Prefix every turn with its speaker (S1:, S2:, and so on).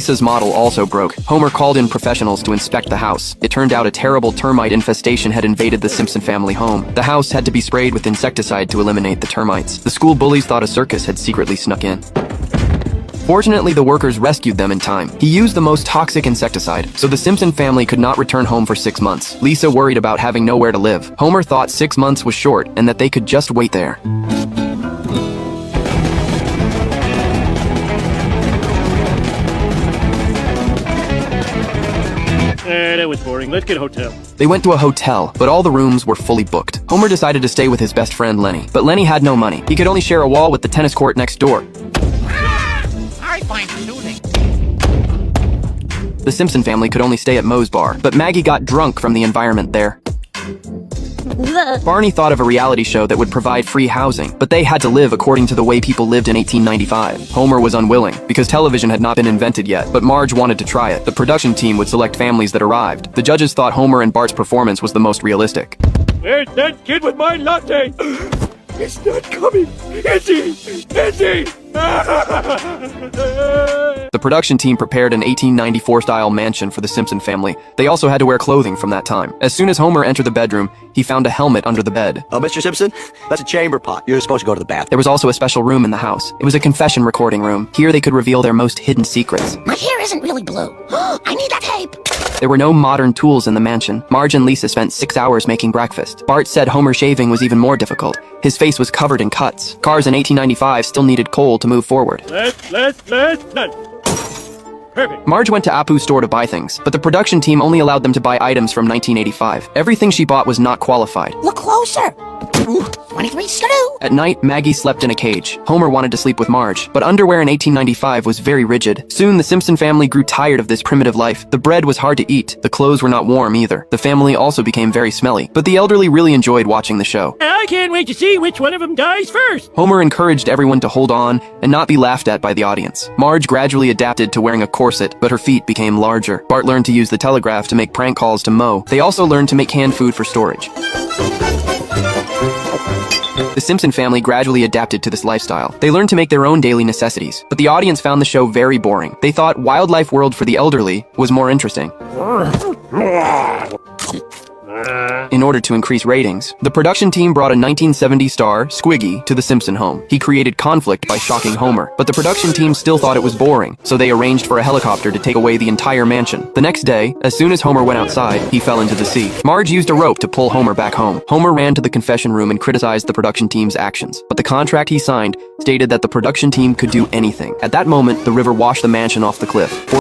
S1: Lisa's model also broke. Homer called in professionals to inspect the house. It turned out a terrible termite infestation had invaded the Simpson family home. The house had to be sprayed with insecticide to eliminate the termites. The school bullies thought a circus had secretly snuck in. Fortunately, the workers rescued them in time. He used the most toxic insecticide, so the Simpson family could not return home for 6 months. Lisa worried about having nowhere to live. Homer thought 6 months was short and that they could just wait there.
S2: That was boring. Let's get a hotel.
S1: They went to a hotel, but all the rooms were fully booked. Homer decided to stay with his best friend Lenny, but Lenny had no money. He could only share a wall with the tennis court next door.
S3: I find it soothing.
S1: The Simpson family could only stay at Moe's bar, but Maggie got drunk from the environment there. Barney thought of a reality show that would provide free housing, but they had to live according to the way people lived in 1895. Homer was unwilling, because television had not been invented yet, but Marge wanted to try it. The production team would select families that arrived. The judges thought Homer and Bart's performance was the most realistic.
S2: Where's that kid with my latte? It's not coming. Is he? Is he?
S1: The production team prepared an 1894-style mansion for the Simpson family. They also had to wear clothing from that time. As soon as Homer entered the bedroom, he found a helmet under the bed.
S4: Oh, Mr. Simpson, that's a chamber pot. You're supposed to go to the bathroom.
S1: There was also a special room in the house. It was a confession recording room. Here they could reveal their most hidden secrets.
S3: My hair isn't really blue. I need that tape.
S1: There were no modern tools in the mansion. Marge and Lisa spent 6 hours making breakfast. Bart said Homer shaving was even more difficult. His face was covered in cuts. Cars in 1895 still needed coal to move forward.
S2: Let's. Perfect.
S1: Marge went to Apu's store to buy things, but the production team only allowed them to buy items from 1985. Everything she bought was not qualified.
S3: Look closer. 23 skidoo.
S1: At night, Maggie slept in a cage. Homer wanted to sleep with Marge, but underwear in 1895 was very rigid. Soon, the Simpson family grew tired of this primitive life. The bread was hard to eat. The clothes were not warm either. The family also became very smelly, but the elderly really enjoyed watching the show.
S2: I can't wait to see which one of them dies first.
S1: Homer encouraged everyone to hold on and not be laughed at by the audience. Marge gradually adapted to wearing a corset, but her feet became larger. Bart learned to use the telegraph to make prank calls to Moe. They also learned to make canned food for storage. The Simpson family gradually adapted to this lifestyle. They learned to make their own daily necessities, but the audience found the show very boring. They thought Wildlife World for the elderly was more interesting. In order to increase ratings, the production team brought a 1970 star, Squiggy, to the Simpson home. He created conflict by shocking Homer, but the production team still thought it was boring, so they arranged for a helicopter to take away the entire mansion. The next day, as soon as Homer went outside, he fell into the sea. Marge used a rope to pull Homer back home. Homer ran to the confession room and criticized the production team's actions, but the contract he signed stated that the production team could do anything. At that moment, the river washed the mansion off the cliff.